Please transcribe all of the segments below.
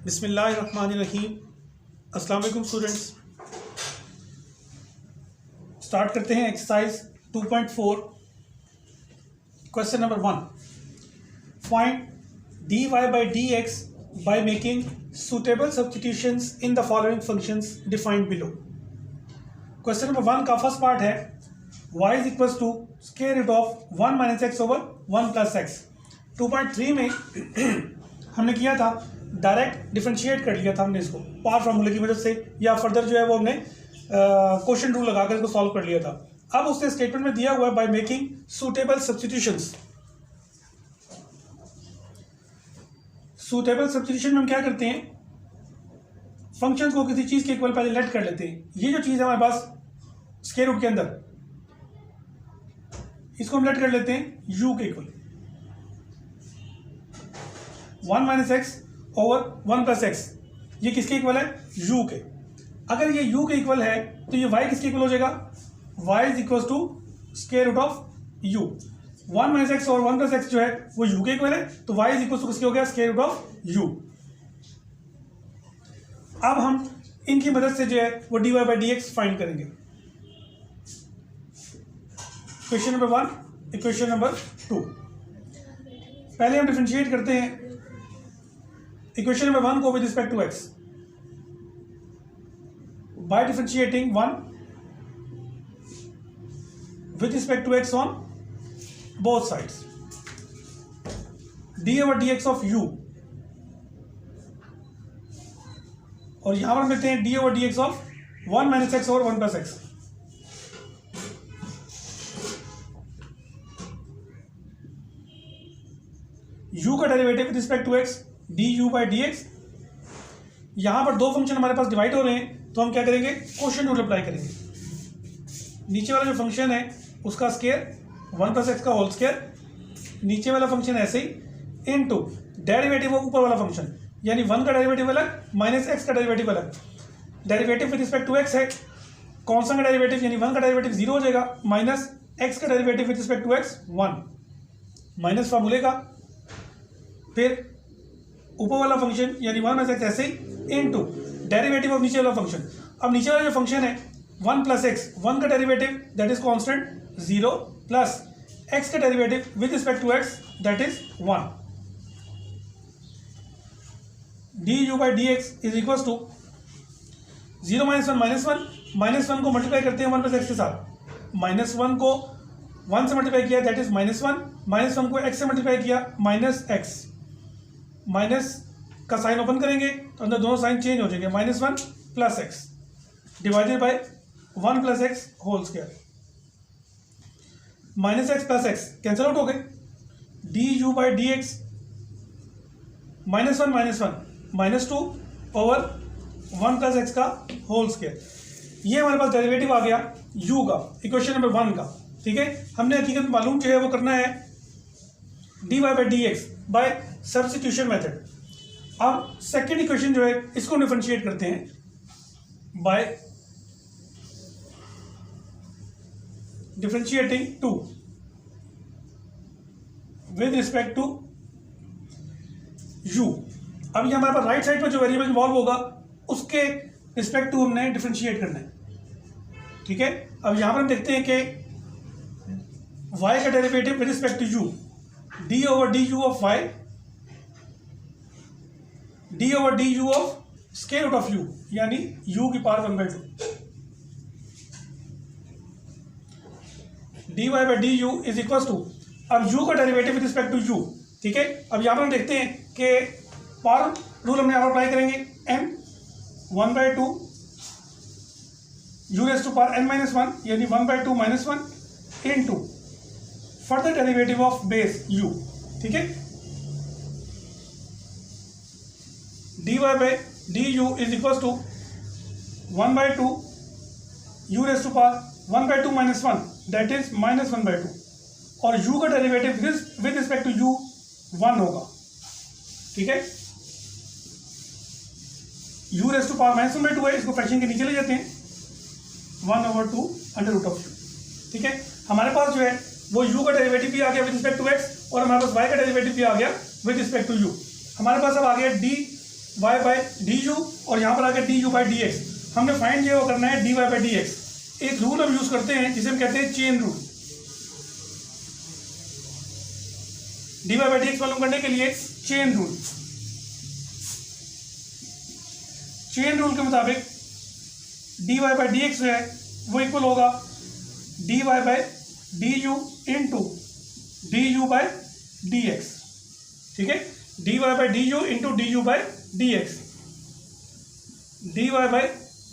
बिस्मिल्लाहिर्रहमानिर्रहीम। अस्सलाम वालेकुम स्टूडेंट्स। स्टार्ट करते हैं exercise 2.4। Question number 1, find dy by dx by making suitable substitutions in the following functions defined below। Question number 1 का first part है y is equals to square root of 1 minus x over 1 plus x। 2.3 में हमने किया था direct differentiate कर लिया था हमने इसको पावर फार्मूले की मदद से, या फर्दर जो है वो हमने क्वोशिएंट रूल लगाकर इसको सॉल्व कर लिया था। अब उसने स्टेटमेंट में दिया हुआ है by making suitable substitutions. Suitable substitution में हम क्या करते हैं, फंक्शन को किसी चीज के इक्वल पहले लेट कर लेते हैं। ये जो चीज है हमारे पास स्क्वायर रूट के अंदर, इसको हम लेट कर लेते हैं u के equal, 1 minus x over 1 plus x. ये किसके इक्वल है, u के। अगर ये u के इक्वल है तो ये y किसके इक्वल हो जाएगा, y is equal to square root of u। 1 minus x और 1 प्लस एक्स जो है वो u के इक्वल है, तो y इज इक्वल टू किसके हो गया, स्क्वायर रूट ऑफ u। अब हम इनकी मदद से जो है वो dy बाई dx फाइंड करेंगे। Equation number 1, equation number 2। पहले हम डिफरेंशिएट करते हैं इक्वेशन नंबर 1 को with respect to x by differentiating 1 with respect to x on both sides. dy over dx of u, और यहां पर हम लिखते हैं dy over dx of 1 minus x over 1 plus x. u का derivative with respect to x du by dx। यहां पर दो फंक्शन हमारे पास डिवाइड हो रहे हैं, तो हम क्या करेंगे, क्वोशिएंट रूल अप्लाई करेंगे। नीचे वाला जो फंक्शन है उसका स्क्वायर 1 प्लस एक्स का होल स्क्वायर, नीचे वाला फंक्शन ऐसे ही इनटू डेरिवेटिव ऑफ ऊपर वाला फंक्शन, यानी 1 का डेरिवेटिव अलग माइनस एक्स का डेरिवेटिव अलग। Derivative with respect to x है, कौन सा का डेरिवेटिव, यानी 1 का डेरिवेटिव 0 हो जाएगा, माइनस एक्स का derivative with respect to x 1, minus फार्मूले का, फिर ऊपर वाला फंक्शन यानी 1 माइनस एक्स ऐसे ही इनटू डेरिवेटिव ऑफ नीचे वाला फंक्शन। अब नीचे वाला जो फंक्शन है 1 प्लस एक्स, 1 का derivative that is constant 0 plus x का derivative with respect to x that is 1। du by dx is equal to 0 minus 1 minus 1, minus 1 को मल्टीप्लाई करते हैं 1 प्लस एक्स के साथ, माइनस 1 को 1 से मल्टीप्लाई किया दैट इज माइनस 1, माइनस 1 को x से मल्टीप्लाई किया माइनस एक्स, माइनस का साइन ओपन करेंगे तो अंदर दोनों साइन चेंज हो जाएंगे, minus 1 plus x divided by 1 plus x whole square. Minus x plus x cancel out हो गए, du by dx minus 1 minus 2 over 1 plus x का होल स्क्वायर। ये हमारे पास डेरिवेटिव आ गया u का, इक्वेशन नंबर 1 का। ठीक है, हमने हकीकत मालूम जो है वो करना है dy by dx by substitution method. अब सेकेंड इक्वेशन जो है इसको डिफरेंशिएट करते हैं by differentiating 2 with respect to u। अब ये हमारे पास राइट साइड पर जो वेरिएबल इन्वॉल्व होगा उसके रिस्पेक्ट टू हमने डिफरेंशिएट करना है। ठीक है, अब यहां पर हम देखते हैं कि y का derivative with respect to u, d over du of y, d over du of square root of u, यानी u की power 1/2, dy by du is equal to, अब u का derivative with respect to u। ठीक है, अब यहां पर हम देखते हैं कि पावर रूल हमने यहां पर अप्लाई करेंगे, m 1/2 u raise to power n minus 1, यानी 1/2 minus 1 into further derivative of base u। ठीक है, dy by du is equal to 1/2 u raise to power 1/2 minus 1 that is minus 1/2, और u का derivative with respect to u 1 होगा। ठीक है, u raise to power minus 1/2 है, इसको fraction के नीचे ले जाते हैं 1/2 अंडर रूट ऑफ u। ठीक है, हमारे पास जो है वो u का डेरिवेटिव भी आ गया विद रिस्पेक्ट टू x, और हमारे पास y का डेरिवेटिव भी आ गया विद रिस्पेक्ट टू u। हमारे पास अब आ गया d y by d u और यहाँ पर आ गया d u by d x. हमने फाइंड जो करना है d y by d x. एक रूल हम यूज करते हैं जिसे हम कहते हैं chain rule. D y by d x मालूम करने के लिए चेन रूल, चेन रूल के मुताबिक d y by d x जो है वो इक्वल होगा d y by d u into d u by d x. ठीक है, d y by d u into d u by d x. D y by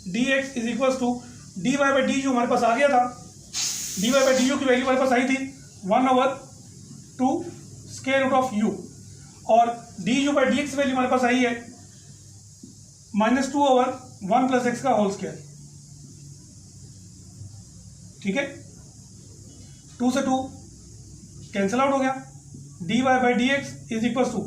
d x is equal to d y by d u हमारे पास आ गया था। D y by d u की value हमारे पास आई थी 1/2 स्क्वायर रूट ऑफ यू, और D u by d x value हमारे पास आई है -2/1 + x का होल स्क्वायर। ठीक है, 2 से 2 कैंसिल आउट हो गया। D y by d x is equal to,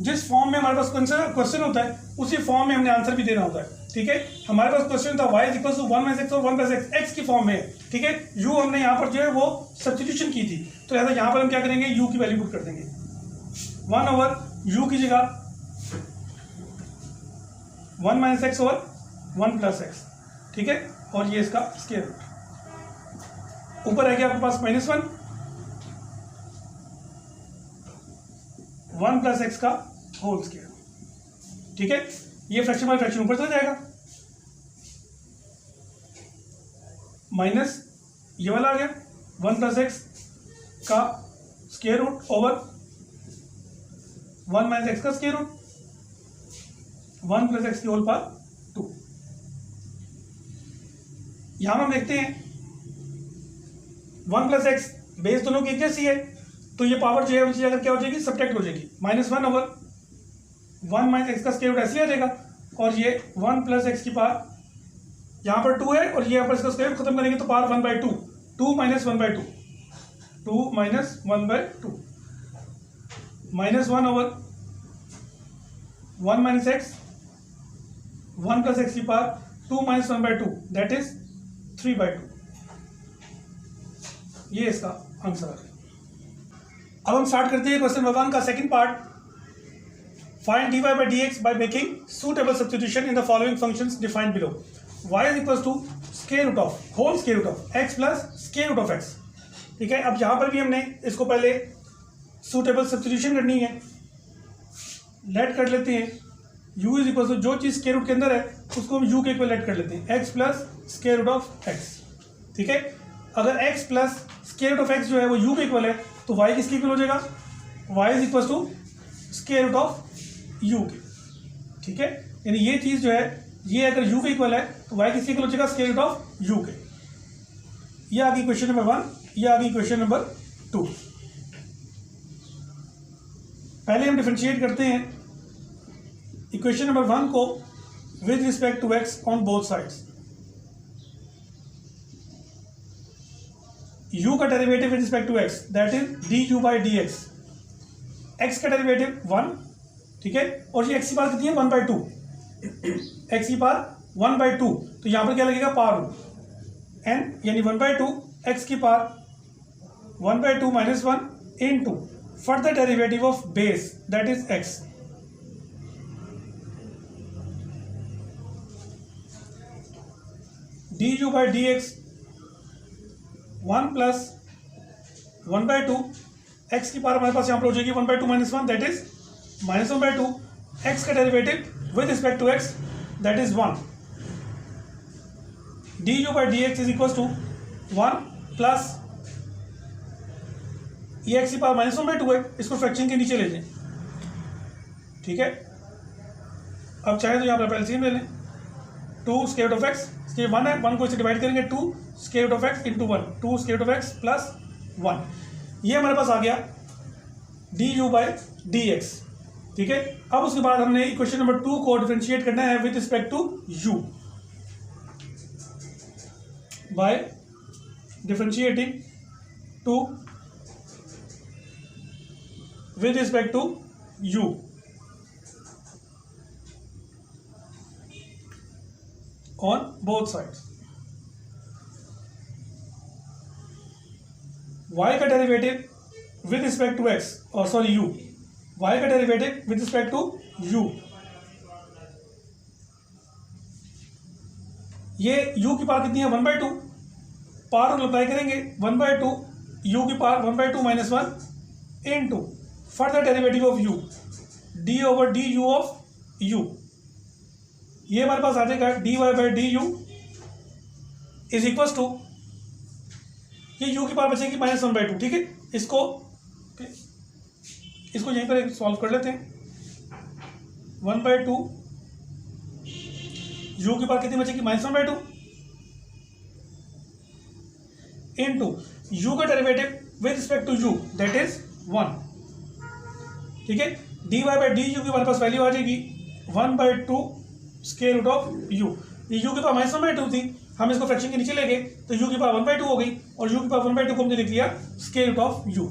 जिस फॉर्म में हमारे पास क्वेश्चन होता है उसी फॉर्म में हमने आंसर भी देना होता है। ठीक है, हमारे पास क्वेश्चन था y is equal to 1 - x और 1 + x, x की फॉर्म में है। ठीक है, u हमने यहाँ पर जो है वो सब्स्टिट्यूशन की थी, तो ऐसा यहाँ पर हम क्या करेंगे, u की वैल्यू पुट कर देंगे 1/u की जगह 1 - x और 1 + x। ठीक है, और ये इसका स्क्वायर रूट। ऊपर है गया आपके पास -1 1 + x का होल स्क्वायर। ठीक है, ये फ्रैक्शन बाय फ्रैक्शन ऊपर चला जाएगा, माइनस ये वाला आ गया 1 + x का स्क्वायर रूट ओवर 1 - x का स्क्वायर रूट 1 + x की होल पावर 2। यहां हम देखते हैं 1 + x बेस दोनों की एक जैसी है, तो ये पावर जो है उनकी अगर क्या हो जाएगी, सब्ट्रैक्ट हो जाएगी। -1/1 - x का स्क्वायर रूट ऐसे आ जाएगा, और ये 1 + x की पावर यहाँ पर 2 है, और ये यहाँ पर इसका स्क्वायर खत्म करेंगे तो पावर 1/2, 2 - 1/2, 2 - 1/2, -1/1 - x 1 + x की पावर 2 - 1/2, दैट इज 3/2। ये इसका आंसर है। अब हम स्टार्ट करते हैं क्वेश्चन नंबर 1 का second part. Find dy by dx by making suitable substitution in the following functions defined below. y is equals to square root of whole square root of x plus square root of x. ठीक है, अब यहाँ पर भी हमने इसको पहले suitable substitution करनी है। लेट कर लेते हैं u is equals to जो चीज़ स्क्वायर रूट के अंदर है उसको हम u के इक्वल लेट कर लेते हैं, x plus square root of x। ठीक है, अगर x plus square root of x जो है वो u के इक्वल है तो y किसके इक्वल हो जाएगा, y is equals to square root of u के। ठीक है, यानी ये चीज जो है ये अगर u के इक्वल है तो y किसके इक्वल हो जाएगा, स्क्वायर रूट ऑफ u के। ये आ गई क्वेश्चन नंबर 1, ये आ गई क्वेश्चन नंबर 2। पहले हम डिफरेंशिएट करते हैं इक्वेशन नंबर 1 को with respect to x on both sides. u का derivative with respect to x that is du by d x. x का डेरिवेटिव 1, ठीक है, और ये x की पावर कितनी है 1/2, x की पावर 1/2, तो यहाँ पर क्या लगेगा पावर n, यानी 1/2 x की power 1/2 - 1 into further derivative of base that is x। du by d x 1 + 1/2 x की पावर हमारे पास यहाँ पर हो जाएगी 1/2 - 1 दैट इज -1/2, x का derivative with respect to x that is 1। du by d x is equal to 1 plus ये x की पावर -1/2 है, इसको फ्रैक्शन के नीचे ले लें। ठीक है, अब चाहे तो यहाँ पर एलसीएम ले लें, 2 स्क्वायर रूट ऑफ x, ये 1 है, 1 को इसे डिवाइड करेंगे 2 square root of x into 1, 2 square root of x plus 1, ये हमारे पास आ गया du बाई डी एक्स। ठीक है, अब उसके बाद हमने इक्वेशन नंबर 2 को डिफरेंशिएट करना है with respect to u by differentiating 2 with respect to u। On both sides y का derivative with respect to x, और सॉरी u, y का derivative with respect to u ये u की power कितनी है 1/2, पावर रूल अप्लाई करेंगे 1/2 u की power 1/2 minus 1 into further derivative of u d/du of u, ये हमारे पास आ जाएगा dy/du इज इक्वल टू, ये u की पावर बचेगी -1/2, ठीक है। इसको यहीं पर सॉल्व कर लेते हैं। 1/2 u की पावर कितनी बचेगी -1/2 इनटू u का derivative with respect to u that is 1, ठीक है। dy/du की हमारे पास वैल्यू आ जाएगी 1/2 स्क्वायर रूट ऑफ u। ये u की पावर -1/2 थी, हम इसको फ्रैक्शन के नीचे ले गए तो u की पावर 1/2 हो गई, और u की पावर 1/2 को हमने लिख लिया स्क्वायर रूट ऑफ u,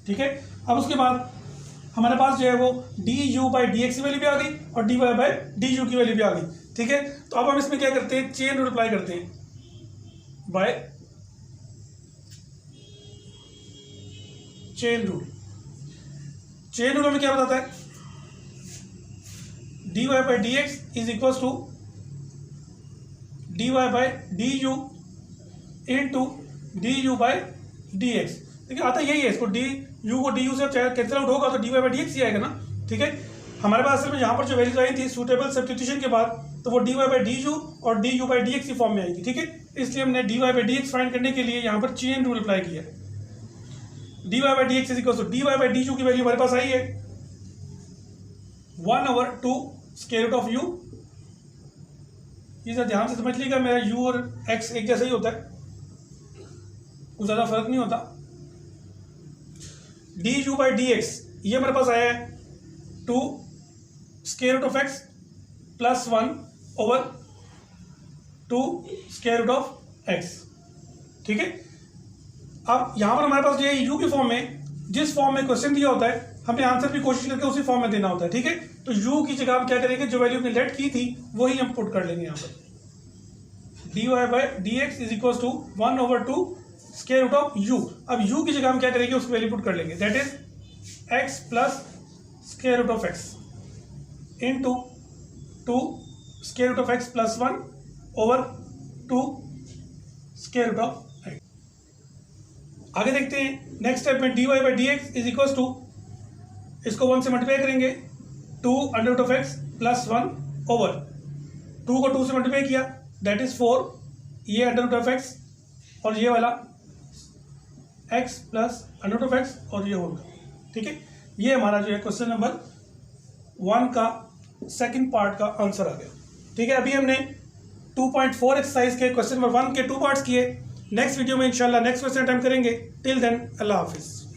ठीक है। अब उसके बाद हमारे पास जो है वो du/dx की वैल्यू भी आ गई और dy/du की वैल्यू भी आ गई, ठीक है। तो अब हम इसमें क्या करते हैं, चेन रूल अप्लाई करते हैं by chain rule. Chain rule हमें क्या बताता है, dy/dx is equal to dy/du into du/dx, देखिए आता यही है, इसको du को du से कैंसिल आउट होगा तो dy/dx ही आएगा ना, ठीक है। हमारे पास असल में यहाँ पर जो वैल्यूज आई थी सूटेबल सब्स्टिट्यूशन के बाद, तो वो dy/du और du/dx की फॉर्म में आई थी, ठीक है। इसलिए हमने dy/dx फाइंड करने के लिए यहाँ पर चेन रूल अप्लाई किया। dy/dx is equal to dy/du की वैल्यू हमारे पास आई है 1/2 स्क्वायर रूट ऑफ u। ये ध्यान से समझ लीजिएगा, मेरा u और x एक जैसा ही होता है, कुछ ज़्यादा फर्क नहीं होता। du/dx ये हमारे पास आया है 2 square root of x plus 1 over 2 square root of x, ठीक है। अब यहाँ पर हमारे पास जो है u की फॉर्म में, जिस फॉर्म में क्वेश्चन दिया होता है हमने आंसर भी कोशिश करके उसी फॉर्म में देना होता है, ठीक है। तो u की जगह हम क्या करेंगे, जो वैल्यू हमने लेट की थी वही हम पुट कर लेंगे यहाँ पर। dy/dx is equal to 1/2 square root of u। अब u की जगह हम क्या करेंगे, उसकी वैल्यू पुट कर लेंगे, that is x plus square root of x into 2 square root of x plus 1 over 2 square root of x। आगे देखते हैं नेक्स्ट स्टेप में dy/dx इज इक्वल टू, इसको 1 से मल्टीप्लाई करेंगे 2 under root of x plus 1 over 2 को 2 से multiply किया दैट इज 4, ये अंडर रूट ऑफ x और ये वाला x plus under root of x और ये होगा, ठीक है। ये हमारा जो है क्वेश्चन नंबर 1 का सेकंड पार्ट का आंसर आ गया, ठीक है। अभी हमने 2.4 एक्सरसाइज के क्वेश्चन नंबर 1 के 2 पार्ट्स किए। नेक्स्ट वीडियो में इंशाल्लाह नेक्स्ट क्वेश्चन अटेम्प्ट करेंगे। टिल देन अल्लाह हाफिज़।